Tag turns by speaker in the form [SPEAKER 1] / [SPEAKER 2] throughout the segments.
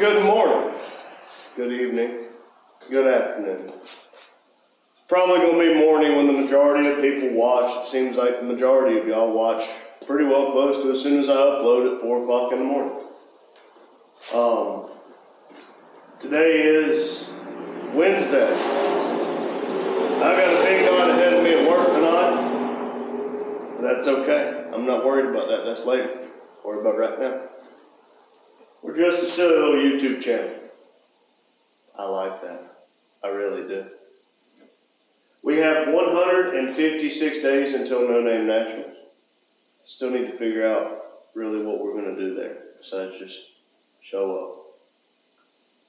[SPEAKER 1] Good morning, good evening, good afternoon. It's probably going to be morning when the majority of people watch. It seems like the majority of y'all watch pretty well close to as soon as I upload at 4 o'clock in the morning. Today is Wednesday. I got a big night ahead of me at work tonight, but that's okay. I'm not worried about that. That's later. I'm worried about right now. We're just a silly little YouTube channel. I like that. I really do. We have 156 days until No Name Nationals. Still need to figure out really what we're going to do there, besides just show up.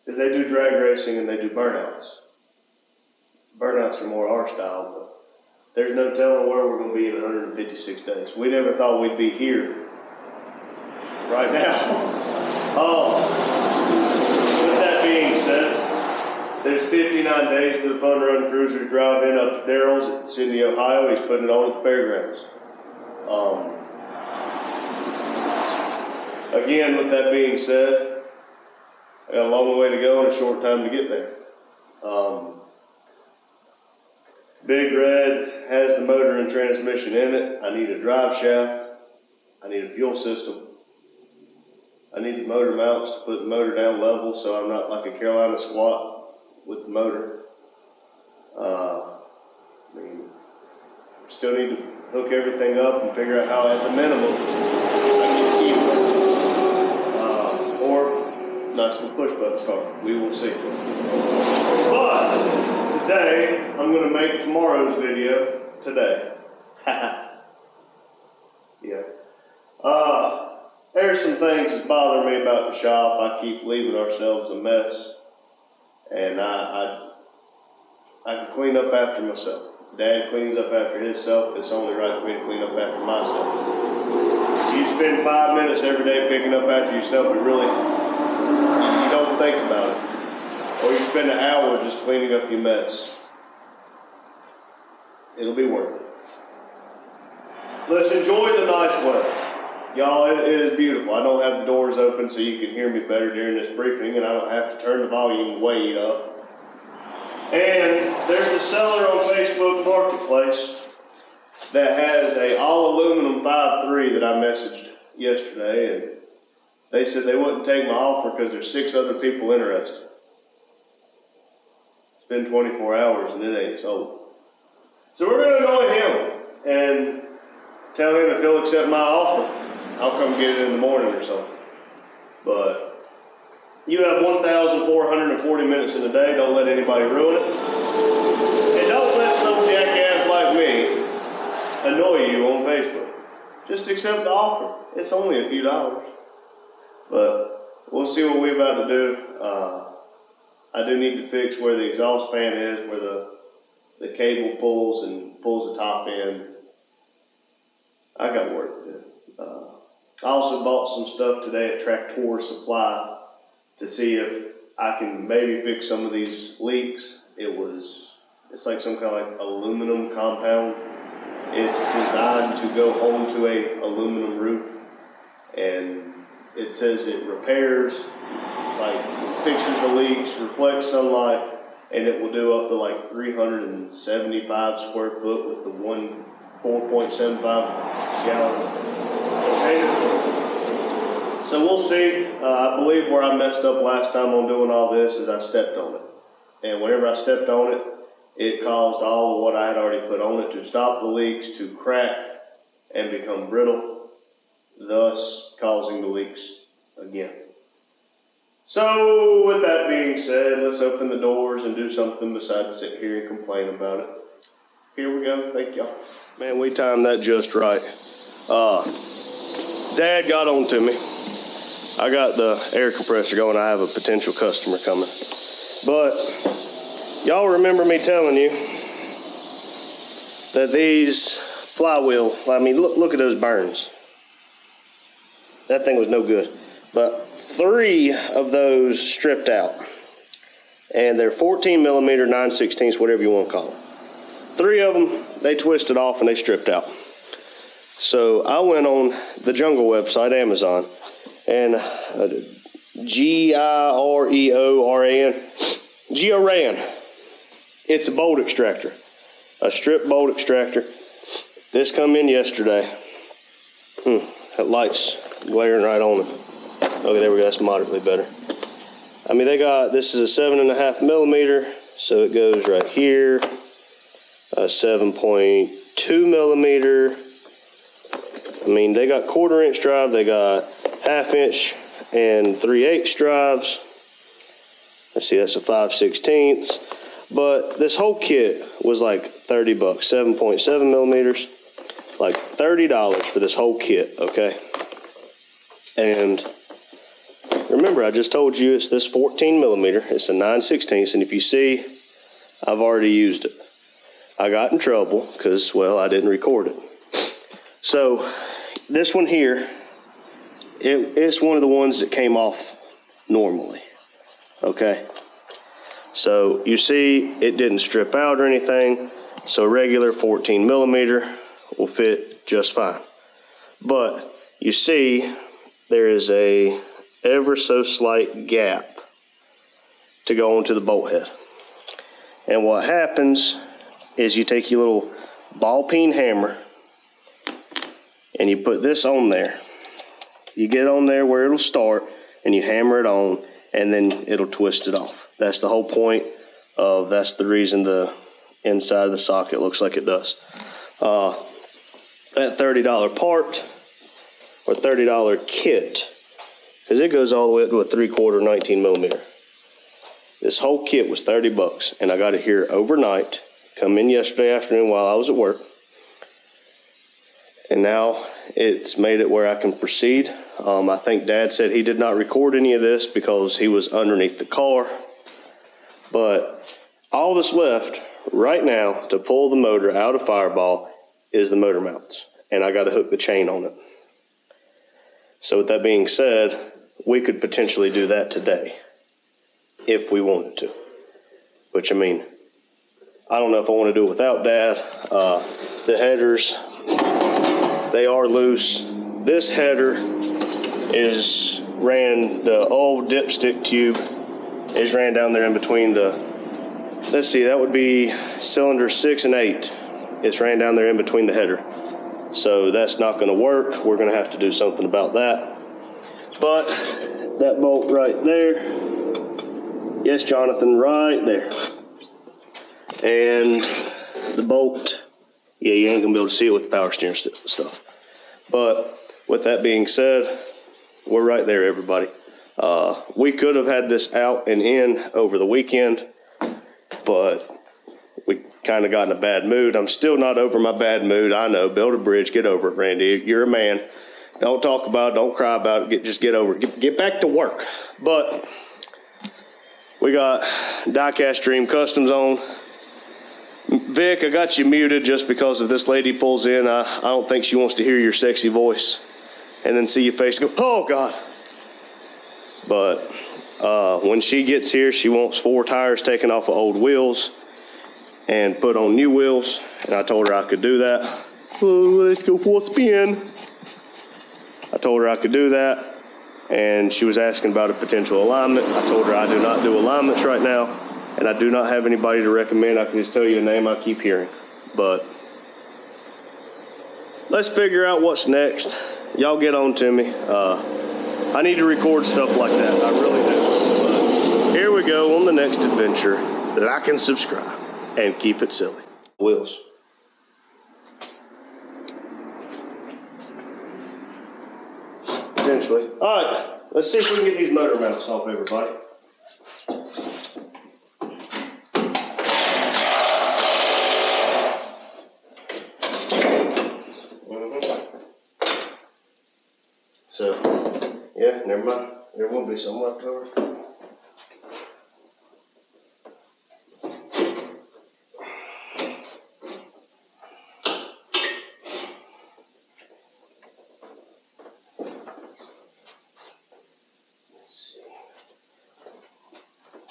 [SPEAKER 1] Because they do drag racing and they do burnouts. Burnouts are more our style, but there's no telling where we're going to be in 156 days. We never thought we'd be here right now. With that being said, there's 59 days to the Fun Run Cruisers drive-in up to Daryl's at Sydney, Ohio. He's putting it on at the fairgrounds. Again, with that being said, I got a long way to go and a short time to get there. Big Red has the motor and transmission in it. I need a drive shaft. I need a fuel system. I need the motor mounts to put the motor down level so I'm not like a Carolina squat with the motor. Still need to hook everything up and figure out how, at the minimum, I can keep it. Or nice little push button start. We will see. But today, I'm going to make tomorrow's video today. Yeah. There's some things that bother me about the shop. I keep leaving ourselves a mess. And I can clean up after myself. Dad cleans up after himself. It's only right for me to clean up after myself. You spend 5 minutes every day picking up after yourself, and really, you don't think about it. Or you spend an hour just cleaning up your mess. It'll be worth it. Let's enjoy the nice weather. Y'all, it is beautiful. I don't have the doors open so you can hear me better during this briefing, and I don't have to turn the volume way up. And there's a seller on Facebook Marketplace that has a all aluminum 5.3 that I messaged yesterday, and they said they wouldn't take my offer because there's 6 other people interested. It's been 24 hours and it ain't sold. So we're going to annoy him and tell him if he'll accept my offer, I'll come get it in the morning or something. But you have 1,440 minutes in a day. Don't let anybody ruin it. And don't let some jackass like me annoy you on Facebook. Just accept the offer. It's only a few dollars. But we'll see what we're about to do. I do need to fix where the exhaust fan is, where the cable pulls the top in. I got work to do. I also bought some stuff today at Tractor Supply to see if I can maybe fix some of these leaks. It's like some kind of like aluminum compound. It's designed to go onto a aluminum roof, and it says it repairs, like fixes the leaks, reflects sunlight, and it will do up to like 375 square foot with the 4.75 gallon container. So we'll see. I believe where I messed up last time on doing all this is I stepped on it. And whenever I stepped on it, it caused all of what I had already put on it to stop the leaks, to crack and become brittle, thus causing the leaks again. So with that being said, let's open the doors and do something besides sit here and complain about it. Here we go. Thank y'all. Man, we timed that just right. Dad got on to me. I got the air compressor going. I have a potential customer coming. But y'all remember me telling you that these flywheel, look at those burns. That thing was no good. But 3 of those stripped out. And they're 14 millimeter, 9/16, whatever you want to call them. 3 of them, they twisted off and they stripped out. So I went on the Jungle website, Amazon, and G-I-R-E-O-R-A-N. Georan. It's a bolt extractor, a strip bolt extractor. This come in yesterday. That light's glaring right on it. Okay, there we go. That's moderately better. I mean, this is a 7.5 millimeter, so it goes right here. A 7.2 millimeter. I mean, they got 1/4 inch drive, they got 1/2 inch and 3/8 drives. Let's see, that's a 5/16. But this whole kit was like $30, 7.7 millimeters, like $30 for this whole kit, okay? And remember, I just told you it's this 14 millimeter, it's a 9/16, and if you see, I've already used it. I got in trouble because, well, I didn't record it. So this one here, it's one of the ones that came off normally, okay? So you see it didn't strip out or anything, so a regular 14 millimeter will fit just fine. But you see there is a ever so slight gap to go into the bolt head. And what happens is you take your little ball peen hammer and you put this on there. You get on there where it'll start and you hammer it on, and then it'll twist it off. That's the whole point of, that's the reason the inside of the socket looks like it does. That $30 part or $30 kit, because it goes all the way up to a 3/4 19 millimeter. This whole kit was $30, and I got it here overnight. Come in yesterday afternoon while I was at work, and now it's made it where I can proceed. I think Dad said he did not record any of this because he was underneath the car, but all that's left right now to pull the motor out of Fireball is the motor mounts, and I got to hook the chain on it. So with that being said, we could potentially do that today if we wanted to, which, I mean, I don't know if I want to do it without Dad. The headers, they are loose. This header ran the old dipstick tube is ran down there in between the, let's see, that would be cylinder 6 and 8. It's ran down there in between the header. So that's not going to work. We're going to have to do something about that. But that bolt right there, yes, Jonathan, right there. And the bolt, yeah, you ain't gonna be able to see it with the power steering stuff. But with that being said, we're right there, everybody. We could have had this out and in over the weekend, but we kind of got in a bad mood. I'm still not over my bad mood. I know, build a bridge, get over it, Randy. You're a man. Don't talk about it, don't cry about it, just get over it. Get back to work. But we got Diecast Dream Customs on. Vic, I got you muted just because if this lady pulls in, I don't think she wants to hear your sexy voice and then see your face and go, oh God. But when she gets here, she wants 4 tires taken off of old wheels and put on new wheels, and I told her I could do that. Oh, let's go for a spin. I told her I could do that, and she was asking about a potential alignment. I told her I do not do alignments right now, and I do not have anybody to recommend. I can just tell you a name I keep hearing. But let's figure out what's next. Y'all get on to me. I need to record stuff like that. I really do. But here we go on the next adventure. Like and subscribe, and keep it silly. Wheels. Potentially. All right, let's see if we can get these motor mounts off, everybody. So, yeah, never mind. There will be some left over.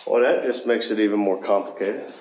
[SPEAKER 1] Well, that just makes it even more complicated.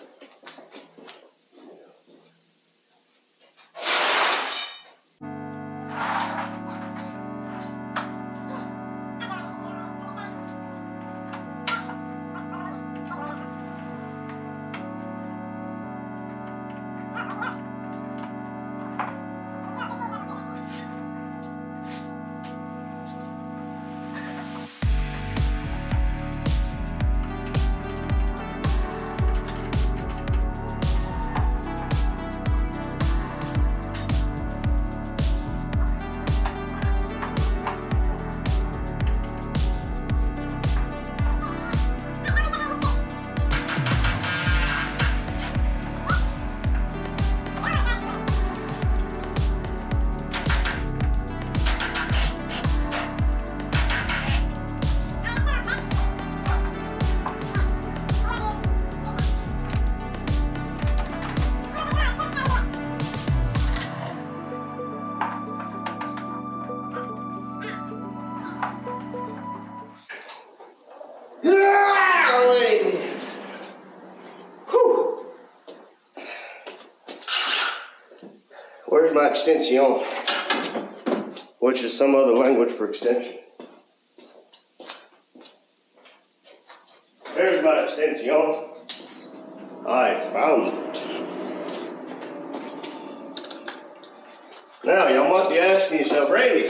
[SPEAKER 1] extension, which is some other language for extension. There's my extension. I found it. Now, y'all might be asking yourself, Randy,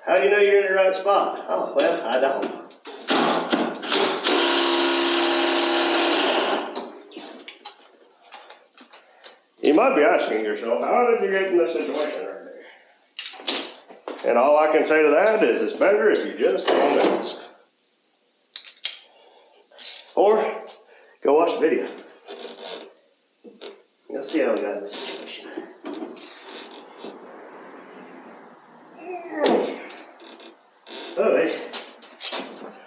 [SPEAKER 1] how do you know you're in the right spot? Oh, well, I don't. You might be asking yourself, how did you get in this situation right there? And all I can say to that is it's better if you just don't ask. Or go watch the video. You'll see how we got in this situation. Oh, hey.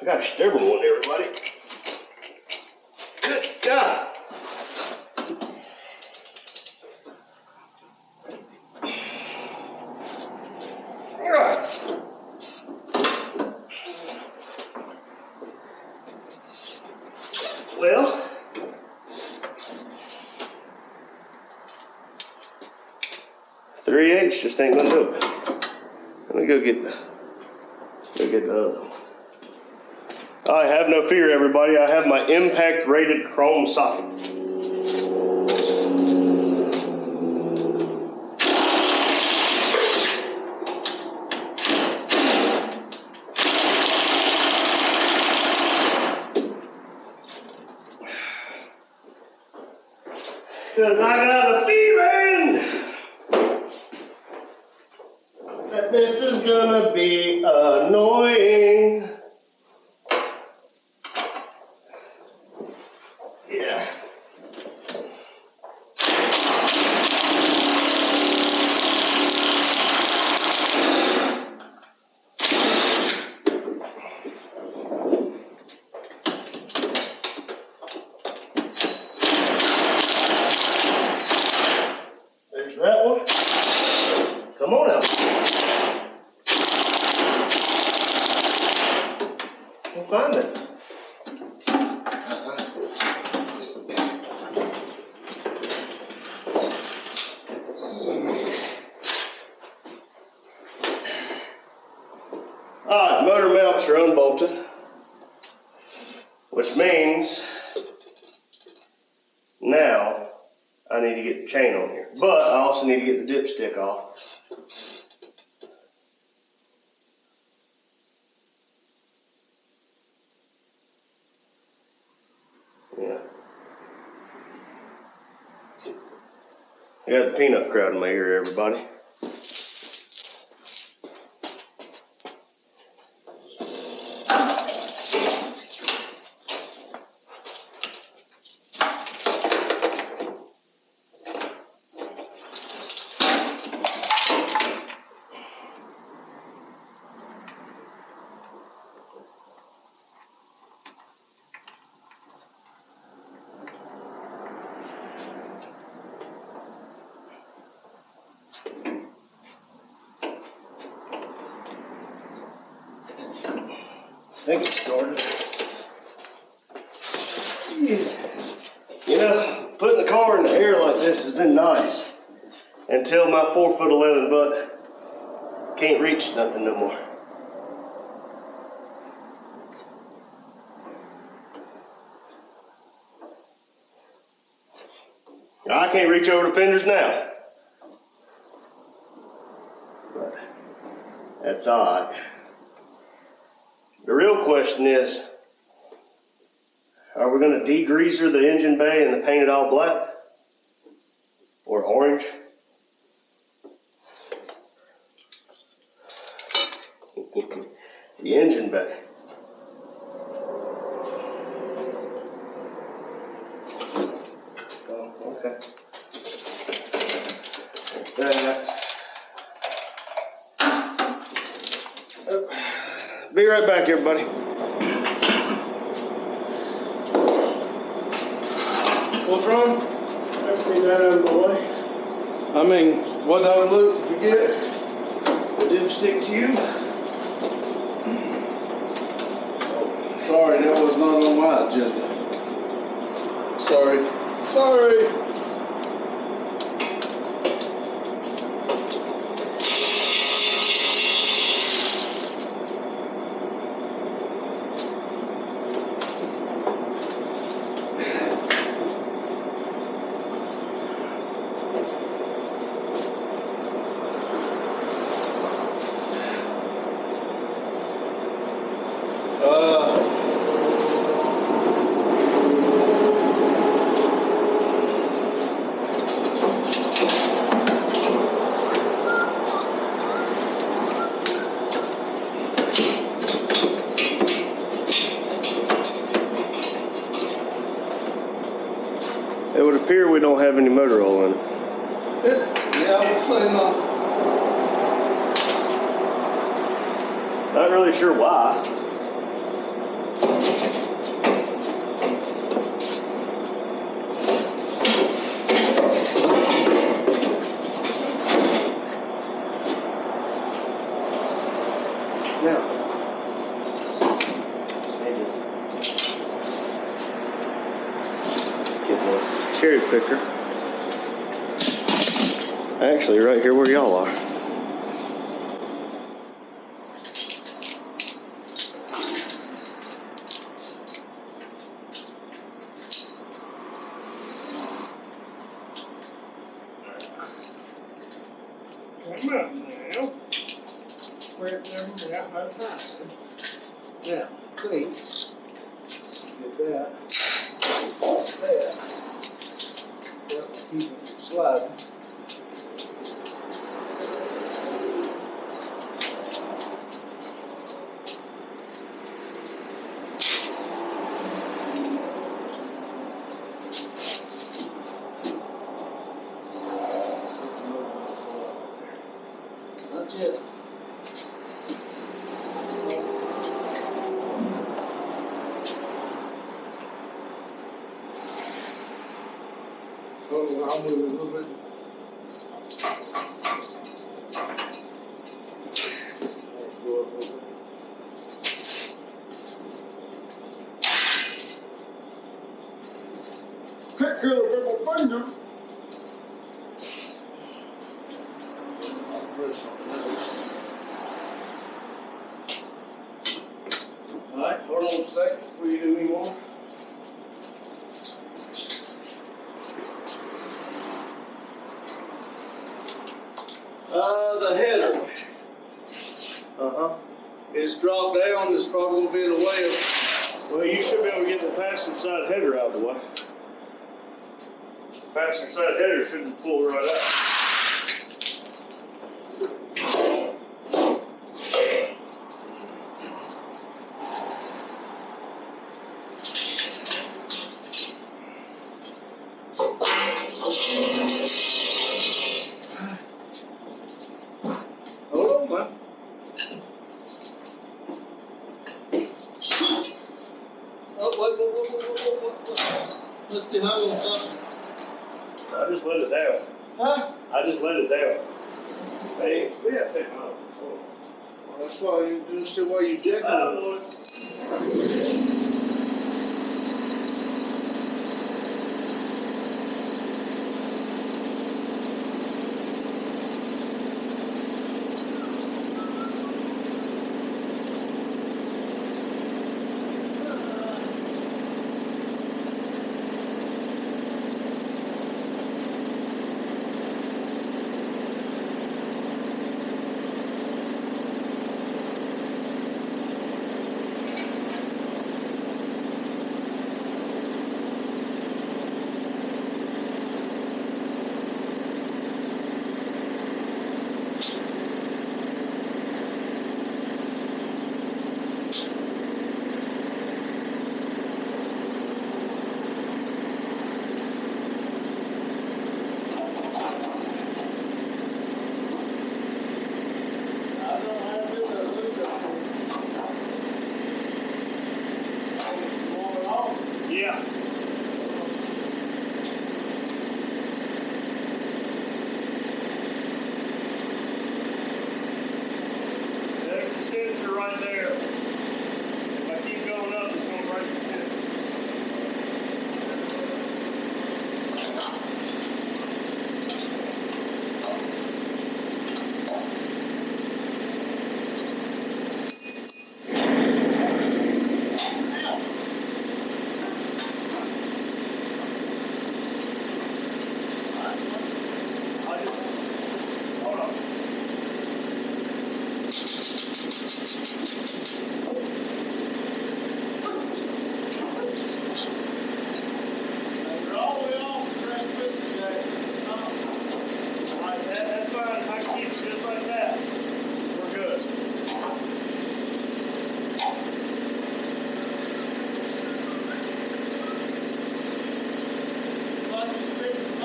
[SPEAKER 1] I got a stubborn one, everybody. Good God. Well, .3/8 just ain't gonna do it. Let me go get the other one. I have no fear, everybody. I have my impact rated chrome socket. Because I got a feeling that this is gonna be annoying. Yeah. There's that one. Come on out. We'll find it. Alright, motor mounts are unbolted, which means now I need to get the chain on here, but I also need to get the dipstick off. Yeah. I got the peanut crowd in my ear, everybody. I think it started. You know, putting the car in the air like this has been nice until my 4'11" butt can't reach nothing no more. I can't reach over the fenders now, but that's all right. The real question is, are we going to degreaser the engine bay and paint it all black or orange? The engine bay. Oh, okay. There's that. Oh. Be right back, everybody. What's wrong? I just need that out of my way.
[SPEAKER 2] I mean, what other loop did you get?
[SPEAKER 1] The dipstick tube.
[SPEAKER 2] Sorry, that was not on my agenda. Sorry.
[SPEAKER 1] It would appear we don't have any motor oil in it.
[SPEAKER 2] Yeah, I would say no.
[SPEAKER 1] Not really sure why. Now, get my cherry picker. Actually, right here where y'all are.
[SPEAKER 3] Come up now. Spread them out by time.
[SPEAKER 2] Now, clean. Get that. That. That'll keep it from sliding. That's it. Oh, I'll move it a little bit. Go up a little bit.
[SPEAKER 3] Quick, kill a little finger.
[SPEAKER 2] I'll press on that. Alright, hold on a second before you do any more. The header. It's dropped down, it's probably gonna be in the way of.
[SPEAKER 1] Well, you should be able to get the passenger side header out of the way. Passenger side header should just pull right out.
[SPEAKER 2] Hold on, man. Oh, wait. Must be hung on something.
[SPEAKER 1] I just let it down.
[SPEAKER 2] Huh?
[SPEAKER 1] I just let it down. Hey, we have to take them out.
[SPEAKER 2] Well, that's why that's why you jack it.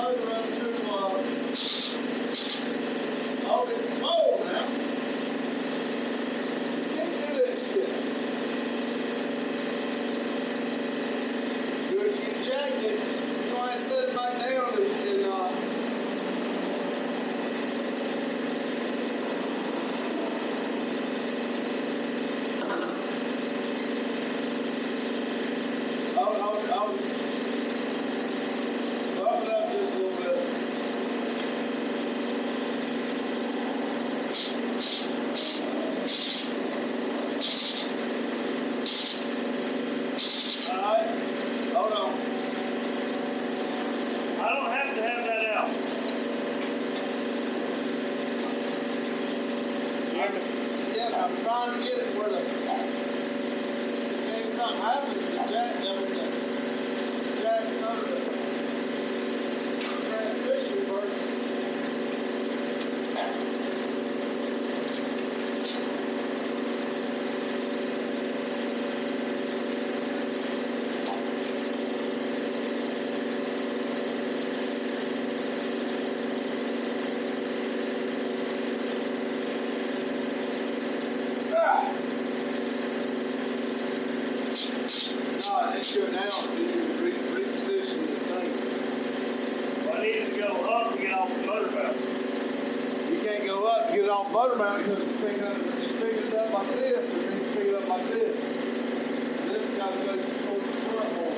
[SPEAKER 2] road around 2 o'clock. Oh, it's cold now. You can't do that shit. You jack it, you know, I set it back down and I'll bump it up just a little bit. Alright, hold on.
[SPEAKER 3] I don't have to have that out.
[SPEAKER 2] Yeah, I'm trying to get it where the, in case something happens, the jack's under the transmission first. No, it's your now. You need to reposition the thing.
[SPEAKER 3] Well, I needed to go up to get off the motor valve.
[SPEAKER 2] You can't go up and get it off motor mount because it's picking it up like this, and then you pick it up like this. And this has got to go towards the front more.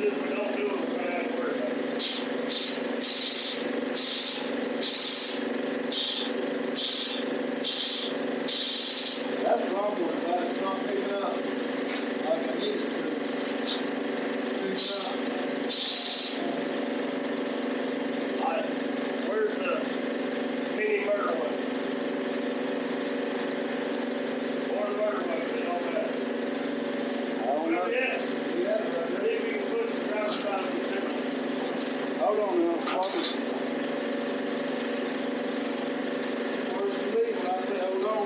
[SPEAKER 3] If we don't do it, we're gonna have to worry about it.
[SPEAKER 2] That's the wrong one, but it's not picking up like I need it to. Pick it up.
[SPEAKER 3] Alright, where's the mini murder one? Or the murder one, it don't matter.
[SPEAKER 2] I don't know.
[SPEAKER 3] Yes.
[SPEAKER 2] Yeah, right there.
[SPEAKER 3] See if we can put the driver's side of the signal.
[SPEAKER 2] Hold on now. Worse than me when I say hold on.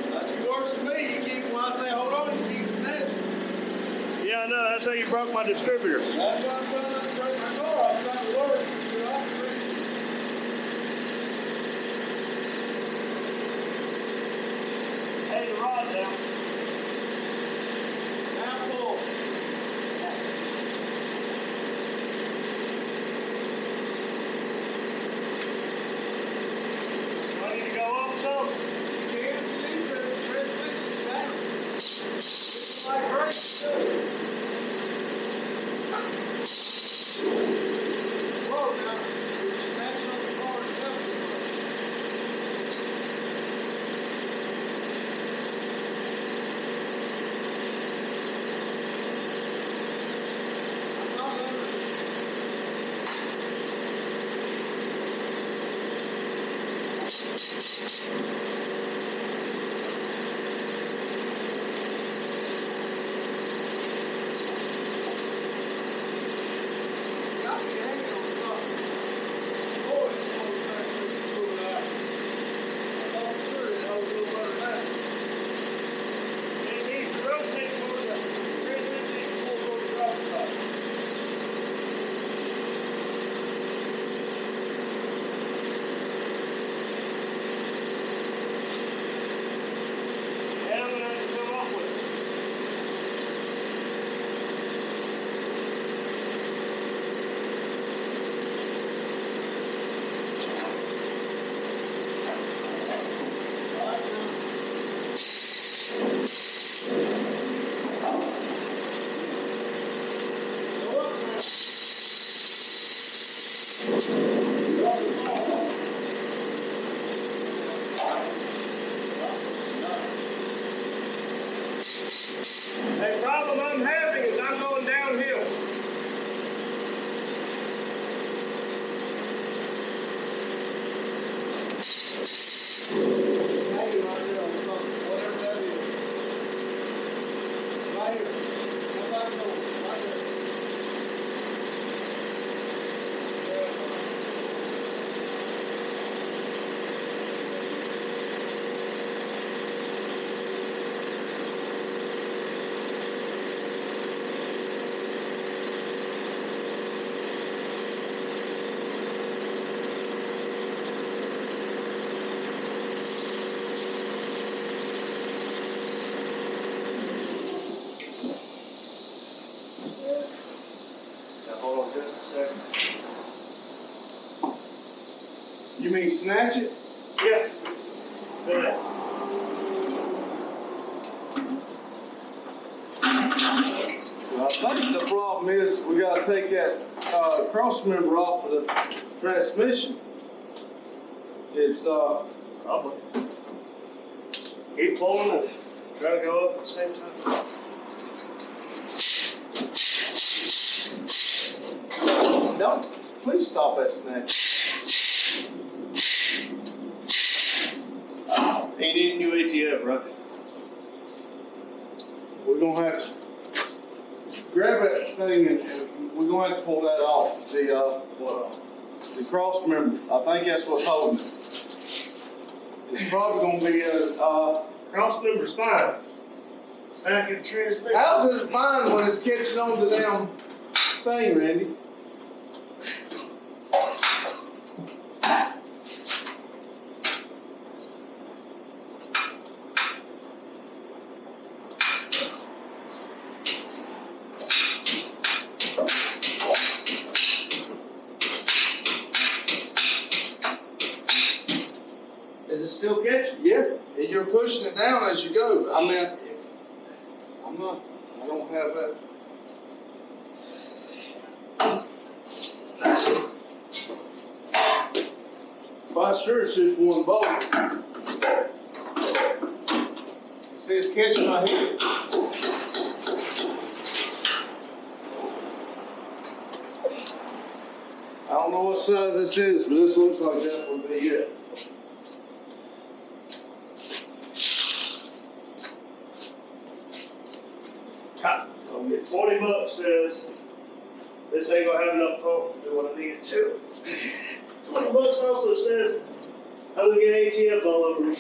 [SPEAKER 2] That's worse than me. You keep, when I say hold on, you keep snatching.
[SPEAKER 3] Yeah, I know, that's how you broke my distributor.
[SPEAKER 2] That's what I'm trying to break my car. I'm trying to work. Get off the street.
[SPEAKER 3] Hey, the rod down.
[SPEAKER 2] Now pull.
[SPEAKER 3] Do I need to go up some?
[SPEAKER 2] You can't see the transmission down. It's like brakes too. Whoa, now. You're snatching on the car itself. I'm not under. Got me hanging on something. Oh, it's one thing we can pull it out. I thought for sure it held a little better than that.
[SPEAKER 3] It needs to rotate toward the transmission needs to pull toward the driver's side.
[SPEAKER 2] You mean snatch it?
[SPEAKER 3] Yeah. Yeah.
[SPEAKER 2] Well, I think the problem is we gotta take that cross member off of the transmission. It's
[SPEAKER 3] Probably. Keep pulling and try to go up at the same time.
[SPEAKER 2] don't please stop that snatch.
[SPEAKER 3] Ain't in new ATF, right?
[SPEAKER 2] We're gonna have to grab that thing and we're gonna have to pull that off. The cross member. I think that's what's holding it. It's probably gonna be a
[SPEAKER 3] Cross member's fine. Back in the transmission.
[SPEAKER 2] how's it fine when it's catching on the damn thing, Randy?
[SPEAKER 3] Is it still catching?
[SPEAKER 2] Yeah, and you're pushing it down as you go. I mean, I don't have that. Quite sure it's just one bolt. See, it's catching my head. I don't know what size this is, but this looks like that would be it.
[SPEAKER 3] $20 says this ain't gonna have enough pump to do what I need it to. $20 also says I'm gonna get ATF all over me.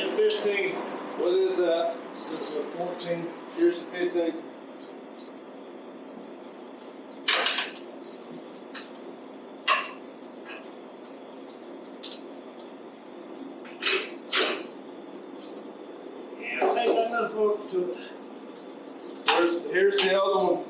[SPEAKER 3] And 15.
[SPEAKER 2] What is that? This is a 14. Here's the 15.
[SPEAKER 3] Yeah, I ain't got enough pump to it.
[SPEAKER 2] Here's the other one.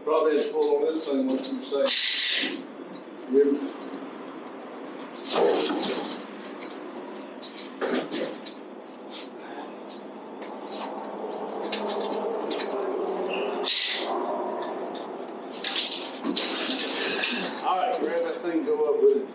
[SPEAKER 2] Probably have to pull on this thing, what you say. Yeah. All right, grab that thing, go up with it.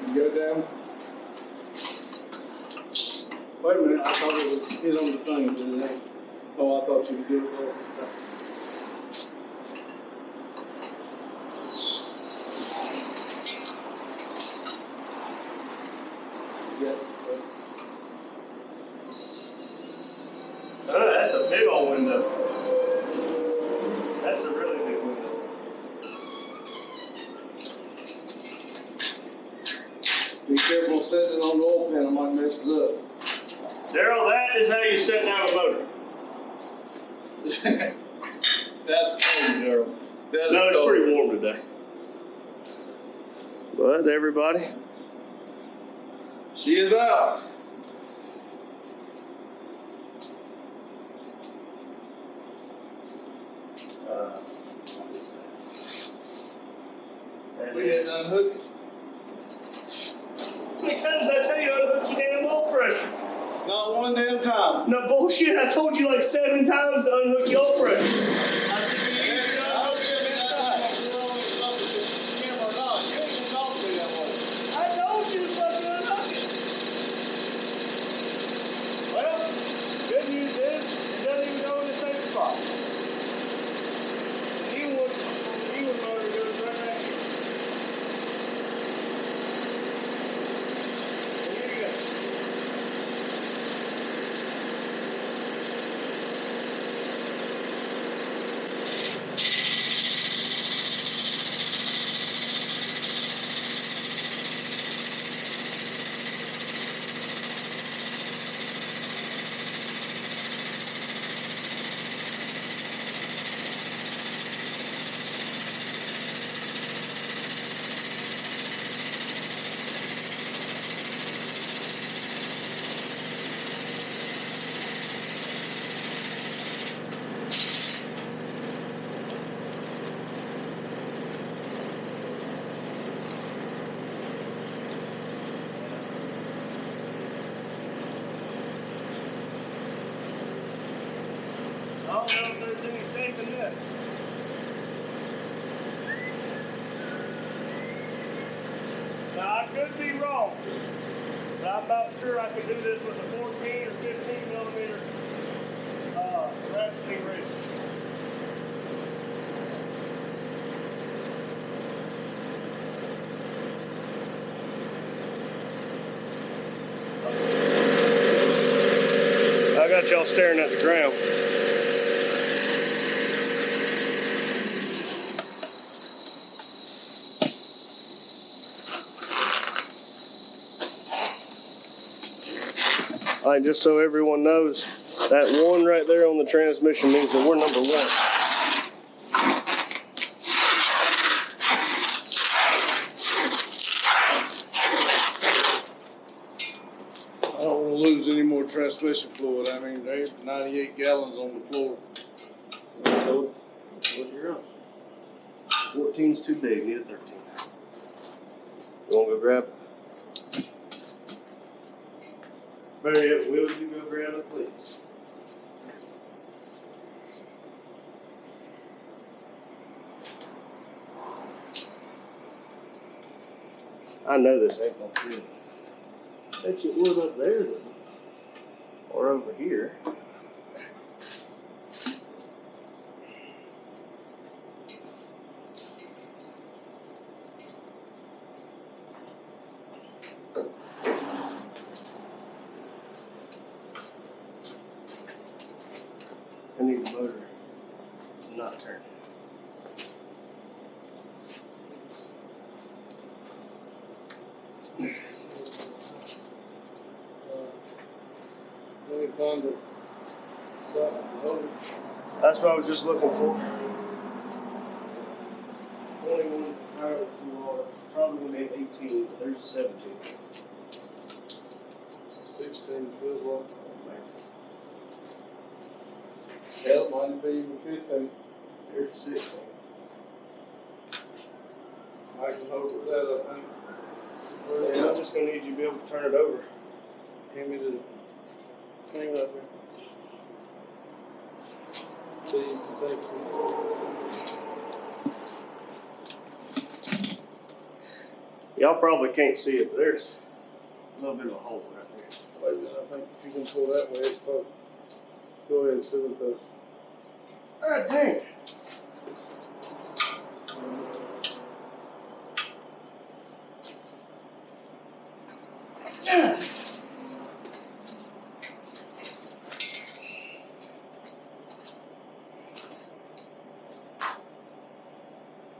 [SPEAKER 2] You go down. Wait a minute, I thought it would hit on the thing, but it ain't. Oh, I thought you could do it there.
[SPEAKER 3] That's a big old window. That's a really big window.
[SPEAKER 2] Be careful setting it on the oil pan, I might mess it up.
[SPEAKER 3] Daryl, that is how you set down a motor.
[SPEAKER 2] That's cold, Daryl. That is
[SPEAKER 3] No, it's
[SPEAKER 2] cold.
[SPEAKER 3] pretty warm today. But everybody,
[SPEAKER 2] She is out.
[SPEAKER 3] what is that?
[SPEAKER 1] And
[SPEAKER 2] We didn't unhook it.
[SPEAKER 3] How many times did I tell you how to hook your damn oil pressure?
[SPEAKER 2] Not one damn time.
[SPEAKER 3] No bullshit, I told you like 7 times to unhook your oil pressure. I said, you
[SPEAKER 2] I
[SPEAKER 3] need to
[SPEAKER 2] don't
[SPEAKER 3] unhook
[SPEAKER 2] give
[SPEAKER 3] your
[SPEAKER 2] a
[SPEAKER 3] damn
[SPEAKER 2] damn
[SPEAKER 3] side.
[SPEAKER 2] if you're on the camera or not. You ain't gonna talk to me that way.
[SPEAKER 3] I told you to fucking unhook it. Well, good news is, it doesn't even go in the same spot. The new motor goes right back here. Here you go. I don't know if there's any safe in this. Now, I could be wrong, but I'm about sure I could do this with a 14 or 15 millimeter ratcheting wrist. I got y'all staring at the ground. All right, just so everyone knows, that 1 right there on the transmission means that we're number 1.
[SPEAKER 2] I don't want to lose any more transmission fluid. I mean, there's 98 gallons on the floor.
[SPEAKER 1] So, what's your own? 14's too big, need a 13. You wanna go grab it? Barry, will you go grab it, please? I know this ain't gonna fit. Bet you it would up there though. Or over here. I need the motor to not turn.
[SPEAKER 2] Let me find the side of the motor.
[SPEAKER 1] That's what I was just looking for. 21 power QR, probably gonna be an 18, but there's a 17.
[SPEAKER 2] It's a 16, feels like. Hell, might be even 15.
[SPEAKER 1] There's a 16.
[SPEAKER 2] I can hold with that, I think.
[SPEAKER 1] And I'm just gonna need you to be able to turn it over.
[SPEAKER 2] Hand me the thing up there. Please, thank you.
[SPEAKER 1] Y'all probably can't see it, but there's a little bit of a hole right there.
[SPEAKER 2] Wait a minute, I think if you can pull that way, it's probably. Go ahead and see what it does.
[SPEAKER 1] Ah, dang. Yeah.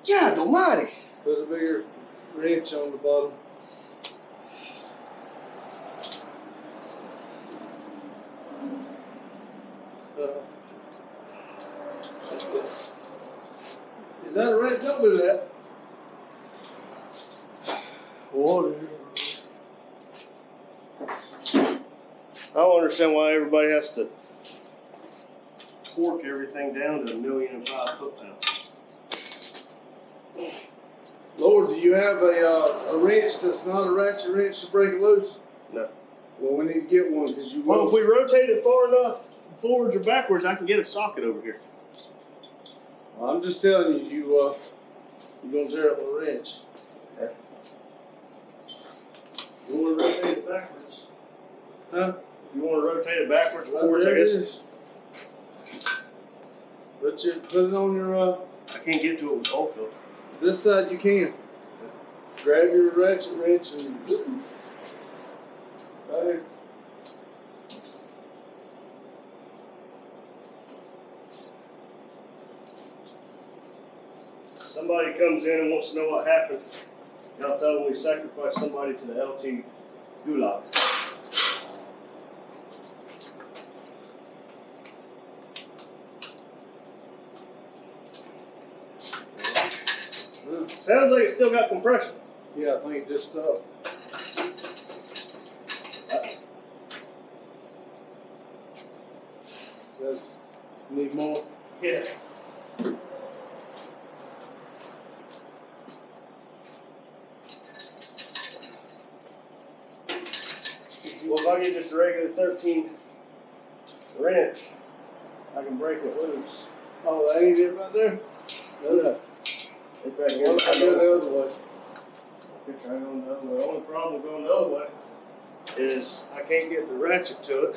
[SPEAKER 1] God almighty.
[SPEAKER 2] Put a bigger wrench on the bottom. Is that a wrench? Don't do that.
[SPEAKER 1] Water. I don't understand why everybody has to torque everything down to 1,005 foot-pounds.
[SPEAKER 2] Lord, do you have a wrench that's not a ratchet wrench to break it loose?
[SPEAKER 1] No.
[SPEAKER 2] Well, we need to get one because you
[SPEAKER 3] Well,
[SPEAKER 2] will.
[SPEAKER 3] if we rotate it far enough, forwards or backwards, I can get a socket over here.
[SPEAKER 2] I'm just telling you, you're gonna tear up a wrench.
[SPEAKER 3] Okay. You want to rotate it backwards?
[SPEAKER 2] Huh?
[SPEAKER 3] You want to rotate it backwards,
[SPEAKER 2] Right
[SPEAKER 3] forwards, I
[SPEAKER 2] there it
[SPEAKER 3] guess?
[SPEAKER 2] is. Put it on your
[SPEAKER 3] I can't get to it with the oil filter.
[SPEAKER 2] this side. You can. Grab your ratchet wrench and right here.
[SPEAKER 3] Somebody comes in and wants to know what happened. Y'all tell them we sacrificed somebody to the LT gulag. Sounds like it's still got compression.
[SPEAKER 2] Yeah, I think just says need more.
[SPEAKER 3] Yeah. Well, if I get just a regular 13 wrench, I can break it loose.
[SPEAKER 2] Oh, that ain't it right there? No.
[SPEAKER 3] It's back here.
[SPEAKER 2] What if I go the other way?
[SPEAKER 3] Could try going the other way. The only problem going the other way is I can't get the ratchet to it.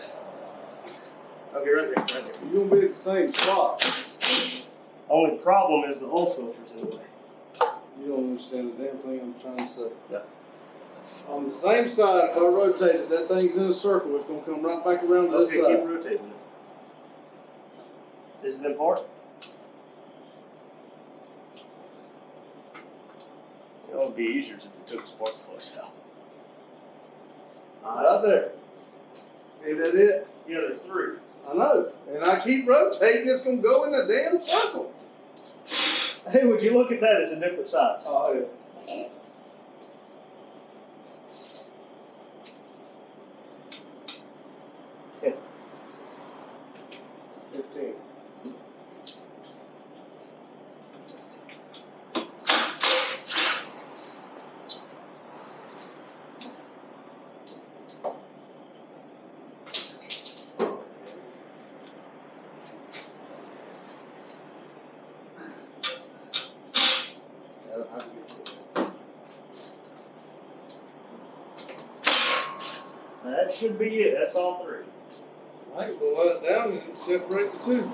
[SPEAKER 3] Okay, right there, right there.
[SPEAKER 2] You're gonna be at the same spot.
[SPEAKER 3] Only problem is the oil filter's in the way.
[SPEAKER 2] You don't understand the damn thing I'm trying to say.
[SPEAKER 3] Yeah.
[SPEAKER 2] On the same side, if I rotate it, that thing's in a circle. It's gonna come right back around to this
[SPEAKER 3] Okay,
[SPEAKER 2] side.
[SPEAKER 3] keep rotating it. Is it important? You know, it would be easier if we took the spark plugs out.
[SPEAKER 2] Right there. Ain't that it?
[SPEAKER 3] Yeah, there's 3.
[SPEAKER 2] I know. And I keep rotating, it's gonna go in a damn circle.
[SPEAKER 3] Hey, would you look at that? It's a different size.
[SPEAKER 2] Oh, yeah.
[SPEAKER 3] Yeah. 15. That should be it. That's all 3.
[SPEAKER 2] Alright, we'll let it down and separate the two.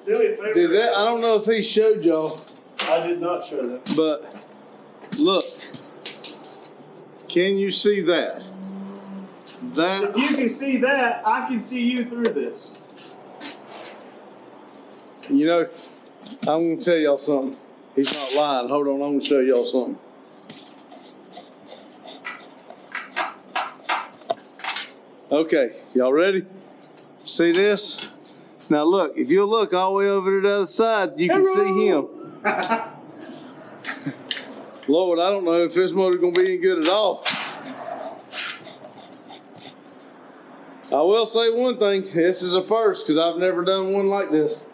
[SPEAKER 3] Do me a favor.
[SPEAKER 2] Did that? I don't know if he showed y'all,
[SPEAKER 3] I did not show them.
[SPEAKER 2] but look. Can you see that?
[SPEAKER 3] If you can see that, I can see you through this.
[SPEAKER 2] You know, I'm gonna tell y'all something. He's not lying. Hold on, I'm gonna show y'all something. Okay, y'all ready? See this? Now look, if you'll look all the way over to the other side, you can see him. Lord, I don't know if this motor's gonna be any good at all. I will say one thing, this is a first, because I've never done one like this.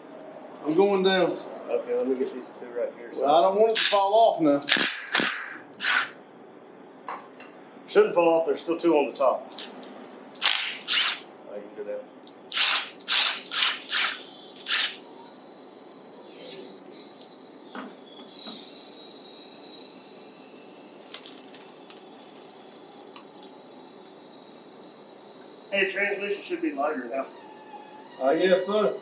[SPEAKER 2] I'm going down.
[SPEAKER 3] Okay, let me get these 2 right here.
[SPEAKER 2] Well, I don't want it to fall off now.
[SPEAKER 3] Shouldn't fall off. There's still 2 on the top. I can go down. Hey, transmission should be lighter now.
[SPEAKER 2] I guess so.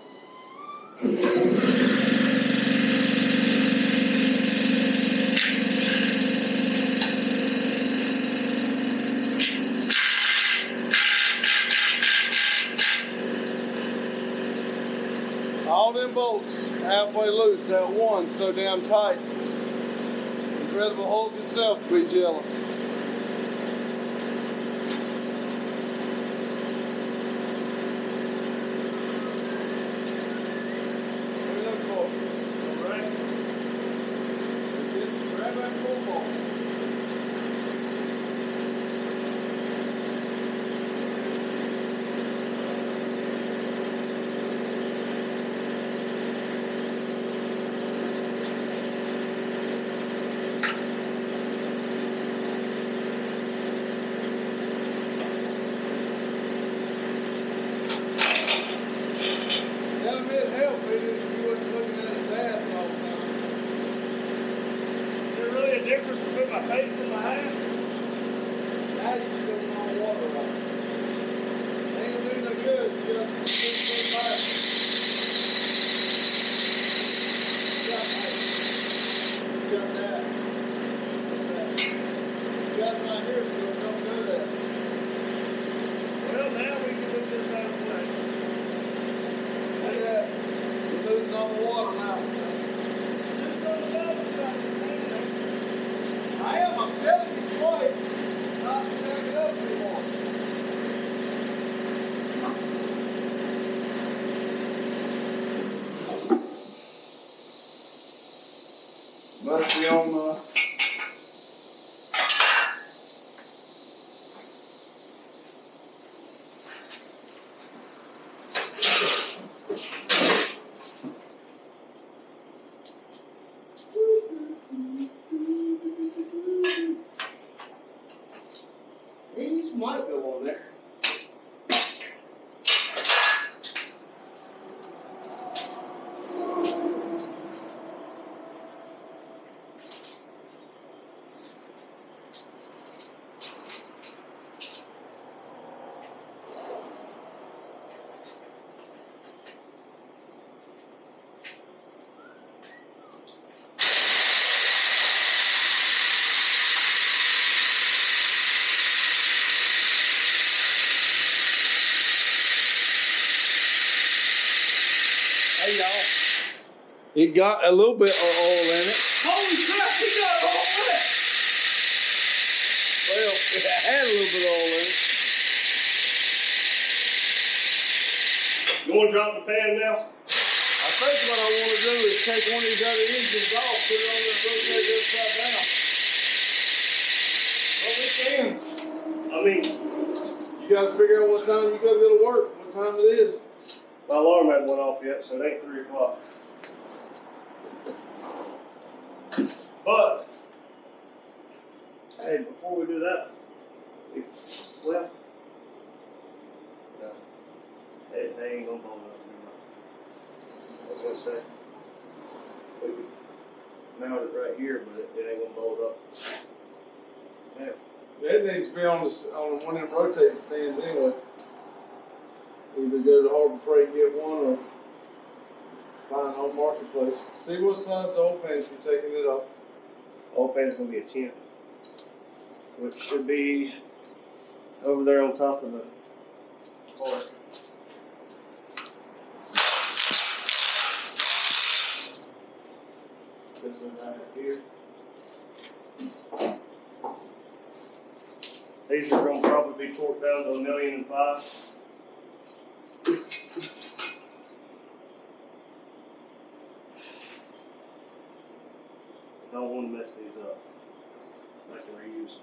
[SPEAKER 2] All them bolts halfway loose, that one so damn tight. Incredible Hulk itself to be jealous.
[SPEAKER 3] difference between my face and my hat?
[SPEAKER 2] Now you can put them on water right. Ain't gonna do no good. You got to put it back. You got that. You got it right here, so it don't do that.
[SPEAKER 3] Well, now we can move this out of the way.
[SPEAKER 2] Look at that. We're moving on the water now.
[SPEAKER 3] Just on the bottom side,
[SPEAKER 2] I am, I'm telling you twice, not to back it up anymore. Must be on, these might go on there. Hey y'all, it got a little bit of oil in it.
[SPEAKER 3] holy crap, he got all wet!
[SPEAKER 2] Well, it had a little bit of oil in it.
[SPEAKER 3] You want to drop the pan now?
[SPEAKER 2] I think what I want to do is take one of these other engines off, put it on there, and rotate it upside down. Well, we can.
[SPEAKER 3] I mean,
[SPEAKER 2] You got to figure out what time you got to go to work, what time it is.
[SPEAKER 3] my alarm hasn't went off yet, so it ain't 3 o'clock. But, hey, before we do that, well, no, it ain't gonna blow up. I was gonna say, we could mount it right here, but it ain't gonna blow it up. Yeah.
[SPEAKER 2] That needs to be on one of them rotating stands anyway. Either go to Harbor Freight and get one or find on Marketplace. See what size the oil pans you're taking it off.
[SPEAKER 3] Oil pan's gonna be a 10, which should be over there on top of the bar. This is right here. These are gonna probably be torqued down to 1,000,005. I don't want to mess these up, so I can reuse them.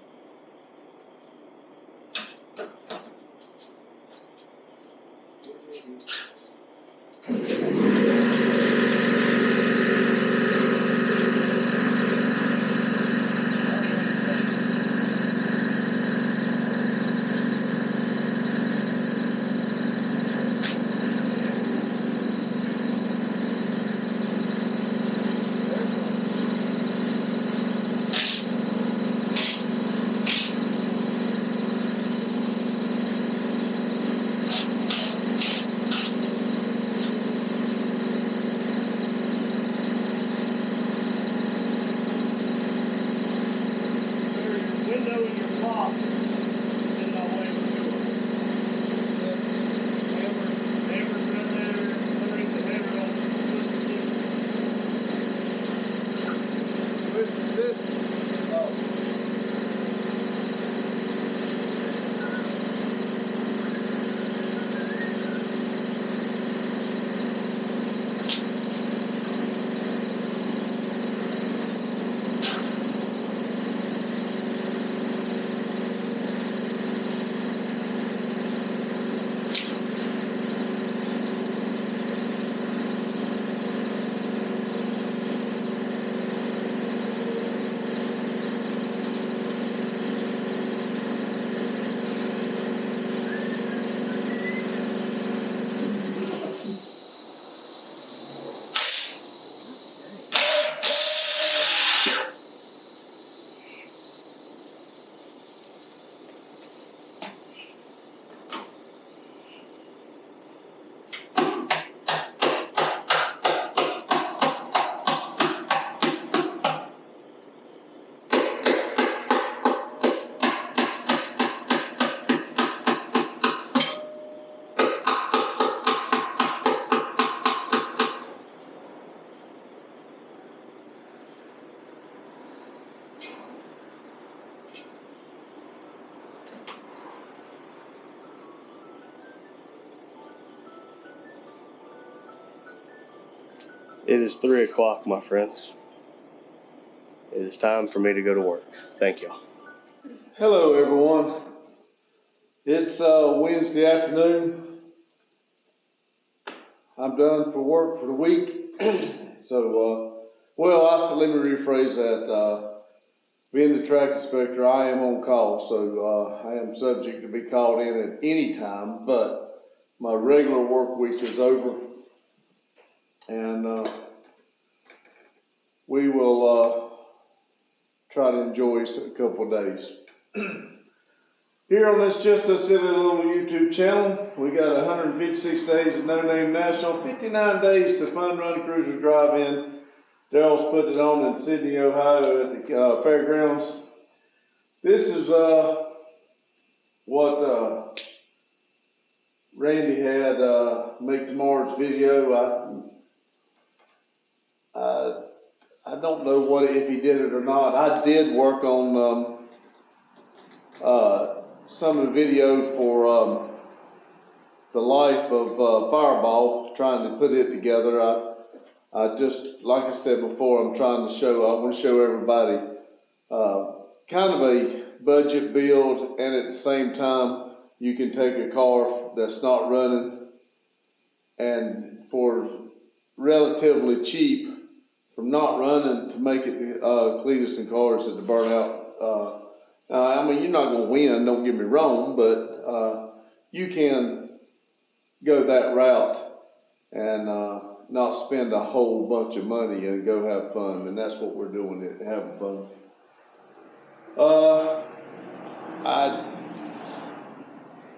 [SPEAKER 1] It is 3 o'clock, my friends. It is time for me to go to work. Thank y'all.
[SPEAKER 2] Hello, everyone. It's Wednesday afternoon. I'm done for work for the week. So, let me rephrase that. Being the track inspector, I am on call, so I am subject to be called in at any time, but my regular work week is over, and we will try to enjoy a couple of days. Here on this Just a Silly Little YouTube channel, we got 156 days of No Name National, 59 days to Fun Run Cruiser Drive-In. Daryl's putting it on in Sydney, Ohio at the fairgrounds. This is what Randy had make tomorrow's video. I don't know if he did it or not. I did work on some of the video for the life of Fireball, trying to put it together. I just, like I said before, I want to show everybody kind of a budget build, and at the same time, you can take a car that's not running and for relatively cheap from not running to make it Cletus and cars at the burnout. I mean, you're not going to win, don't get me wrong, but you can go that route and not spend a whole bunch of money and go have fun, and that's what we're doing here, having fun.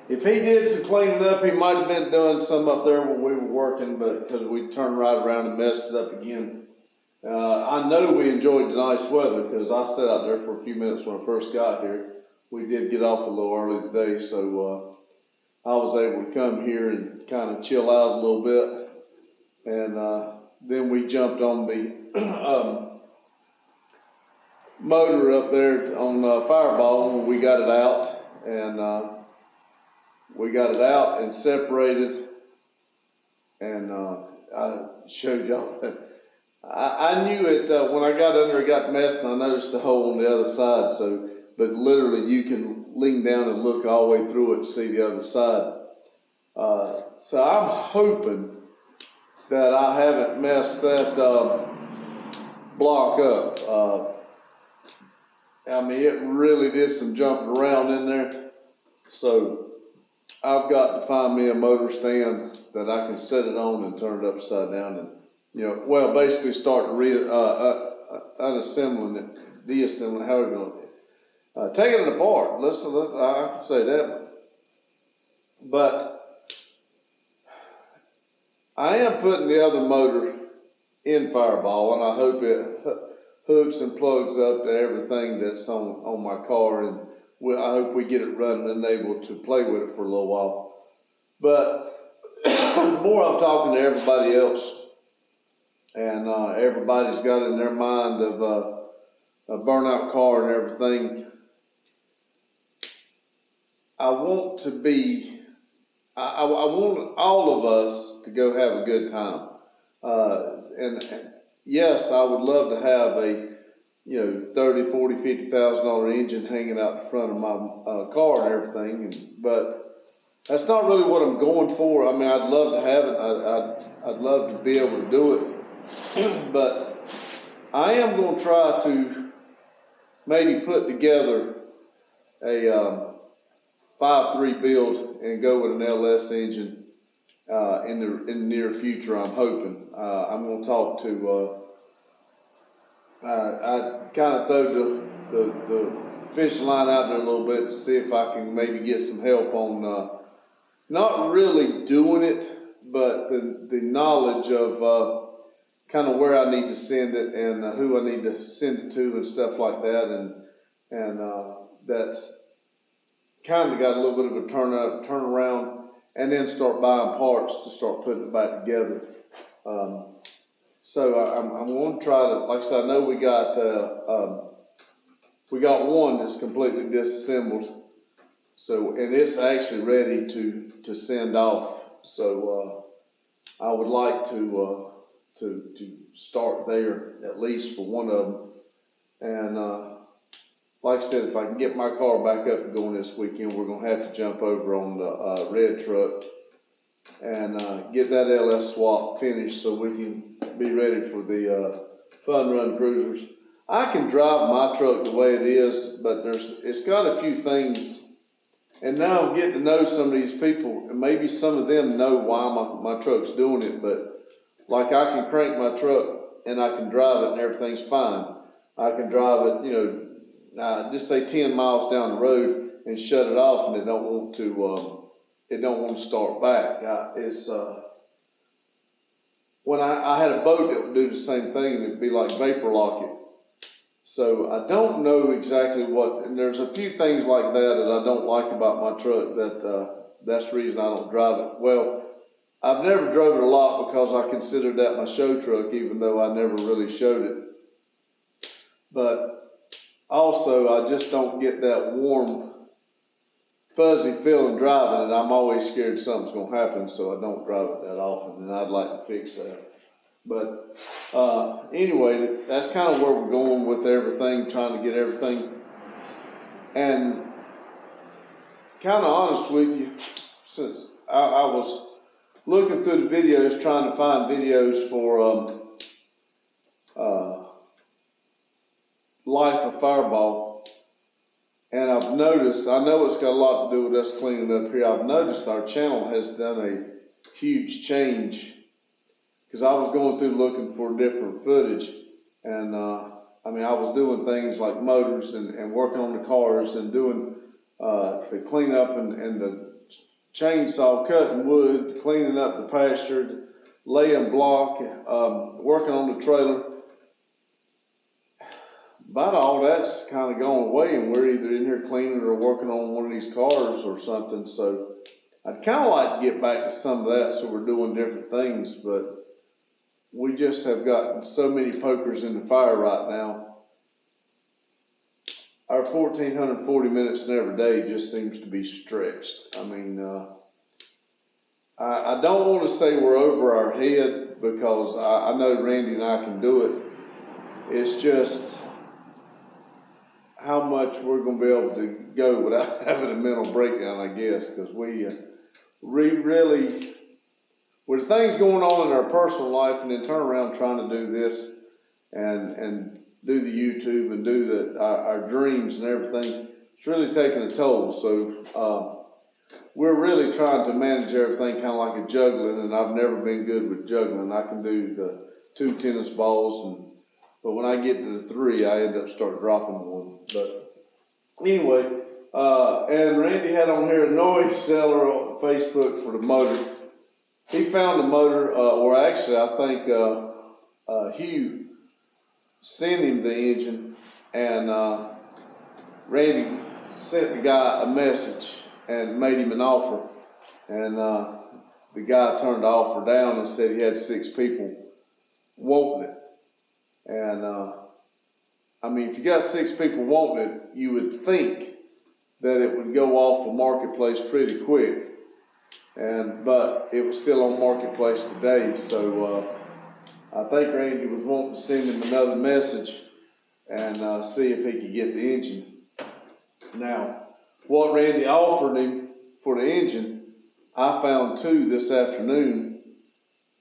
[SPEAKER 2] If he did some cleaning up, he might have been doing some up there when we were working, but because we turned right around and messed it up again. I know we enjoyed the nice weather because I sat out there for a few minutes when I first got here. We did get off a little early today, so I was able to come here and kind of chill out a little bit. And then we jumped on the motor up there on Fireball when we got it out. And we got it out and separated. And I showed y'all that. I knew it when I got under it got messed, and I noticed the hole on the other side. So, but literally you can lean down and look all the way through it to see the other side. So I'm hoping that I haven't messed that block up. I mean, it really did some jumping around in there. So I've got to find me a motor stand that I can set it on and turn it upside down and, basically start unassembling it, deassembling, how are we going to taking it apart. I can say that. But I am putting the other motor in Fireball, and I hope it hooks and plugs up to everything that's on my car, and I hope we get it running and able to play with it for a little while. But the more I'm talking to everybody else, and everybody's got in their mind of a burnout car and everything, I want all of us to go have a good time. And yes, I would love to have a, $30,000, $40,000, $50,000 engine hanging out the front of my car and everything. But that's not really what I'm going for. I mean, I'd love to have it. I'd love to be able to do it. But I am going to try to maybe put together a 5.3 build and go with an LS engine in the near future. I'm hoping. I'm going to talk to. I kind of throw the fishing line out there a little bit to see if I can maybe get some help on not really doing it, but the knowledge of kind of where I need to send it and who I need to send it to and stuff like that, and that's kind of got a little bit of a turn around, and then start buying parts to start putting it back together. So I'm going to try to, like I said, I know we got one that's completely disassembled, so, and it's actually ready to send off. So I would like to to start there, at least for one of them. And like I said, if I can get my car back up and going this weekend, we're gonna have to jump over on the red truck and get that LS swap finished so we can be ready for the fun run cruisers. I can drive my truck the way it is, but it's got a few things, and now I'm getting to know some of these people, and maybe some of them know why my truck's doing it, but like I can crank my truck and I can drive it and everything's fine. I can drive it, you know, just say 10 miles down the road and shut it off, and it don't want to start back. When I had a boat that would do the same thing, and it'd be like vapor lock it. So I don't know exactly and there's a few things like that I don't like about my truck, that's the reason I don't drive it. Well, I've never drove it a lot because I considered that my show truck, even though I never really showed it. But also, I just don't get that warm, fuzzy feeling driving it. I'm always scared something's going to happen, so I don't drive it that often, and I'd like to fix that. But anyway, that's kind of where we're going with everything, trying to get everything. And kind of honest with you, since I was looking through the videos, trying to find videos for Life of Fireball, and I've noticed, I know it's got a lot to do with us cleaning up here, I've noticed our channel has done a huge change, because I was going through looking for different footage, and I mean, I was doing things like motors and working on the cars and doing the cleanup and the chainsaw, cutting wood, cleaning up the pasture, laying block, working on the trailer. About all that's kind of gone away, and we're either in here cleaning or working on one of these cars or something. So I'd kind of like to get back to some of that, so we're doing different things, but we just have gotten so many pokers in the fire right now. Our 1,440 minutes in every day just seems to be stretched. I mean, I don't want to say we're over our head, because I know Randy and I can do it. It's just how much we're going to be able to go without having a mental breakdown, I guess, because we really, with things going on in our personal life, and then turn around trying to do this and do the YouTube and do our dreams and everything, it's really taking a toll. So we're really trying to manage everything kind of like a juggling, and I've never been good with juggling. I can do the 2 tennis balls, but when I get to the 3, I end up start dropping one. But anyway, and Randy had on here a noise seller on Facebook for the motor. He found the motor, or actually I think Hugh sent him the engine, and Randy sent the guy a message and made him an offer, and the guy turned the offer down and said he had 6 people wanting it. And I mean, if you got 6 people wanting it, you would think that it would go off the marketplace pretty quick, but it was still on marketplace today. So I think Randy was wanting to send him another message and see if he could get the engine. Now, what Randy offered him for the engine, I found 2 this afternoon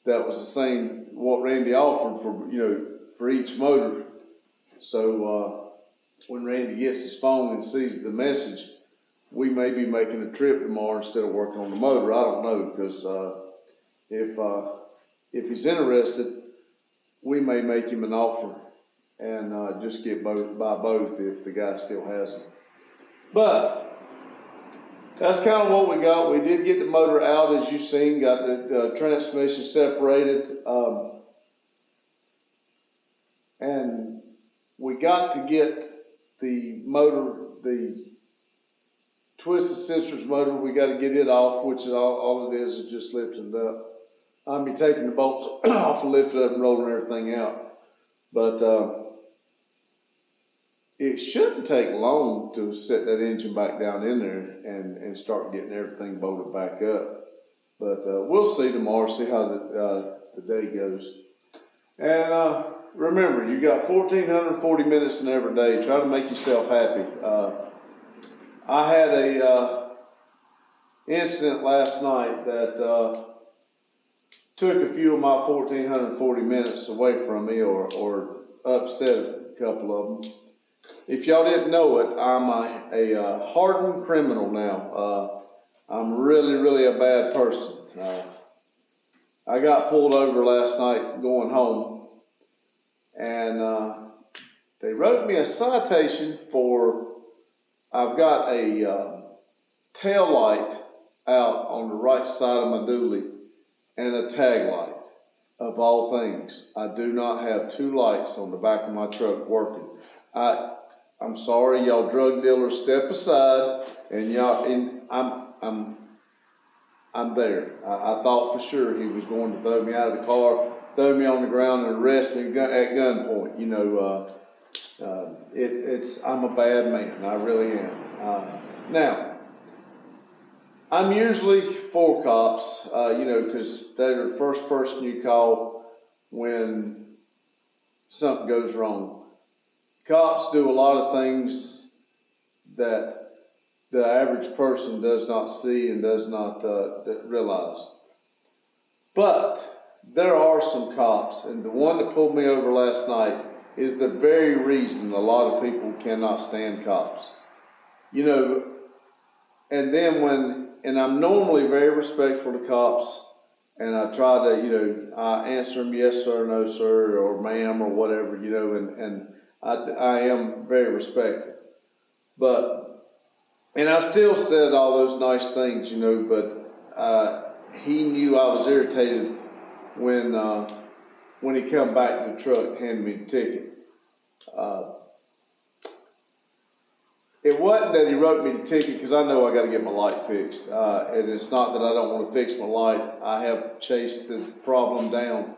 [SPEAKER 2] that was the same what Randy offered for each motor. So when Randy gets his phone and sees the message, we may be making a trip tomorrow instead of working on the motor. I don't know, because if he's interested, we may make him an offer and just buy both if the guy still has them. But that's kind of what we got. We did get the motor out, as you've seen, got the transmission separated, and we got to get the motor, the Twisted Sisters motor, we got to get it off, which is all it is just lifting it up. I'll be taking the bolts off and lifting it up and rolling everything out. But it shouldn't take long to set that engine back down in there and start getting everything bolted back up. But we'll see tomorrow, see how the day goes. And remember, you got 1,440 minutes in every day. Try to make yourself happy. I had a incident last night that took a few of my 1,440 minutes away from me, or upset a couple of them. If y'all didn't know it, I'm a hardened criminal now. I'm really a bad person. I got pulled over last night going home, and they wrote me a citation for, I've got a tail light out on the right side of my dually and a tag light. Of all things, I do not have two lights on the back of my truck working. I'm sorry, y'all drug dealers, step aside, and y'all, I'm there. I thought for sure he was going to throw me out of the car, throw me on the ground, and arrest me at gunpoint. You know, I'm a bad man. I really am. Now, I'm usually for cops, you know, because they're the first person you call when something goes wrong. Cops do a lot of things that the average person does not see and does not realize. But there are some cops, and the one that pulled me over last night is the very reason a lot of people cannot stand cops. You know, and then and I'm normally very respectful to cops, and I try to, you know, I answer them yes sir, no sir, or ma'am, or whatever, you know, and I am very respectful. And I still said all those nice things, you know, but he knew I was irritated when he come back to the truck and handed me the ticket. It wasn't that he wrote me the ticket because I know I got to get my light fixed. And it's not that I don't want to fix my light. I have chased the problem down,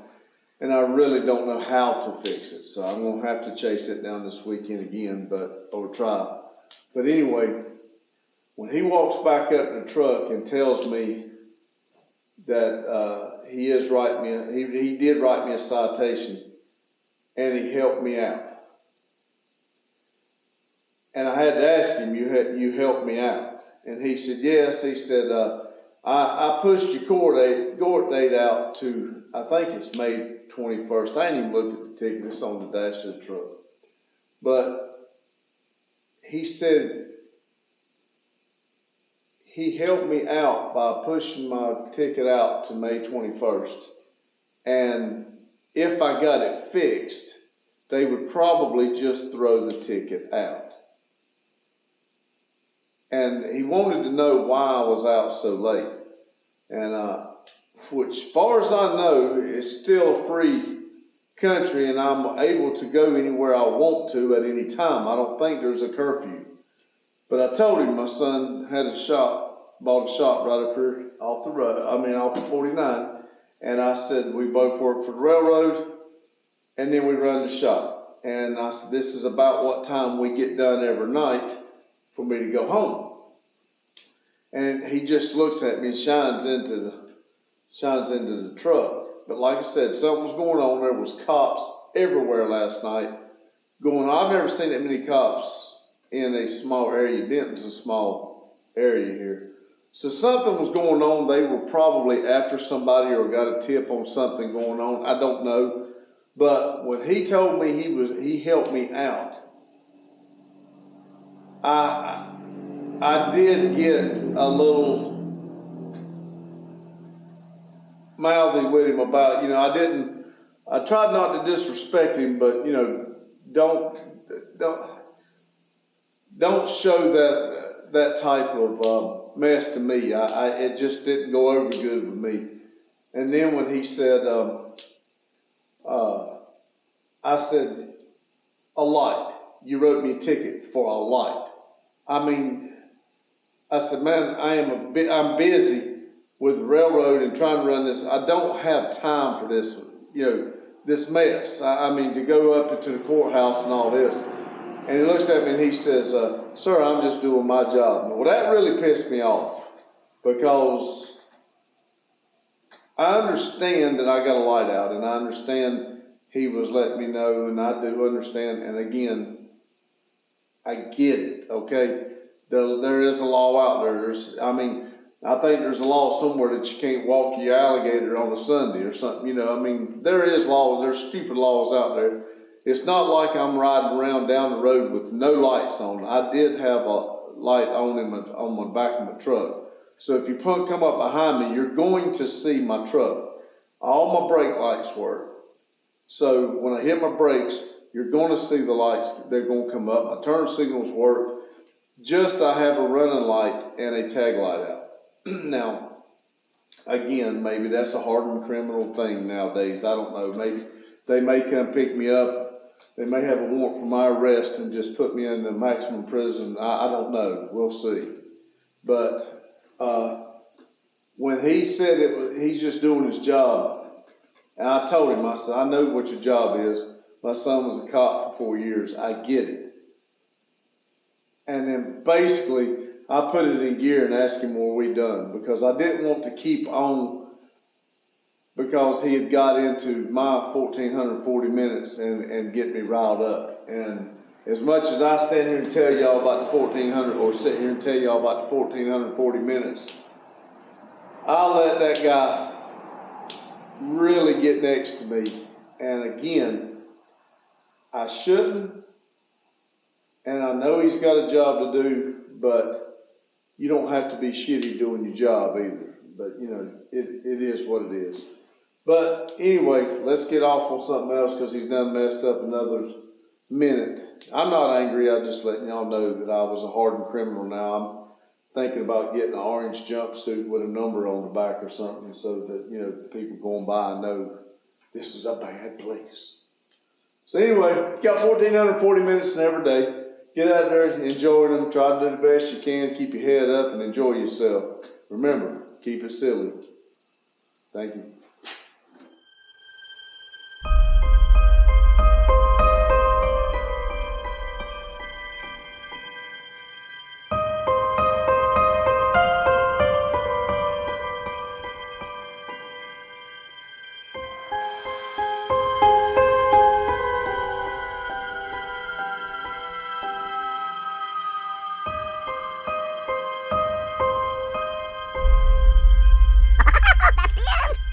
[SPEAKER 2] and I really don't know how to fix it. So I'm going to have to chase it down this weekend again, or try. But anyway, when he walks back up to the truck and tells me that he did write me a citation, and he helped me out. And I had to ask him, you helped me out? And he said, yes. He said, I pushed your court date out to, I think it's May 21st. I ain't even looked at the ticket. It's on the dash of the truck. But he said he helped me out by pushing my ticket out to May 21st. And if I got it fixed, they would probably just throw the ticket out. And he wanted to know why I was out so late. And which, far as I know, is still a free country, and I'm able to go anywhere I want to at any time. I don't think there's a curfew. But I told him my son had bought a shop right up here off the road, off the 49. And I said, we both work for the railroad, and then we run the shop. And I said, this is about what time we get done every night for me to go home. And he just looks at me and shines into the truck. But like I said, something was going on. There was cops everywhere last night going on. I've never seen that many cops in a small area. Denton's a small area here. So something was going on. They were probably after somebody or got a tip on something going on. I don't know. But when he told me he helped me out, I did get a little mouthy with him about, you know, I tried not to disrespect him, but, you know, don't show that type of mess to me. It just didn't go over good with me. And then when he said, I said, a light. You wrote me a ticket for a light. I said, man, I'm busy with the railroad and trying to run this. I don't have time for this, you know, this mess. To go up into the courthouse and all this. And he looks at me and he says, sir, I'm just doing my job. Well, that really pissed me off, because I understand that I got a light out, and I understand he was letting me know, and I do understand, and again, I get it, okay? There is a law out there. I think there's a law somewhere that you can't walk your alligator on a Sunday or something, there is laws, there's stupid laws out there. It's not like I'm riding around down the road with no lights on. I did have a light on my back of my truck. So if you come up behind me, you're going to see my truck. All my brake lights work. So when I hit my brakes, you're going to see the lights. They're going to come up. My turn signals work. Just I have a running light and a tag light out. Now, again, maybe that's a hardened criminal thing nowadays. I don't know. Maybe they may come pick me up. They may have a warrant for my arrest and just put me in the maximum prison. I don't know. We'll see. But when he said he's just doing his job, and I told him, I said, I know what your job is. My son was a cop for 4 years. I get it. And then basically, I put it in gear and asked him, were we done? Because I didn't want to keep on, because he had got into my 1,440 minutes and get me riled up. And as much as I stand here and tell y'all about the 1,400, or sit here and tell y'all about the 1,440 minutes, I'll let that guy really get next to me. And again, I shouldn't, and I know he's got a job to do, but you don't have to be shitty doing your job either. But it is what it is. But anyway, let's get off on something else, because he's done messed up another minute. I'm not angry, I'm just letting y'all know that I was a hardened criminal. Now I'm thinking about getting an orange jumpsuit with a number on the back or something, so that people going by know this is a bad place. So anyway, got 1,440 minutes in every day. Get out there and enjoy them. Try to do the best you can. Keep your head up and enjoy yourself. Remember, keep it silly. Thank you.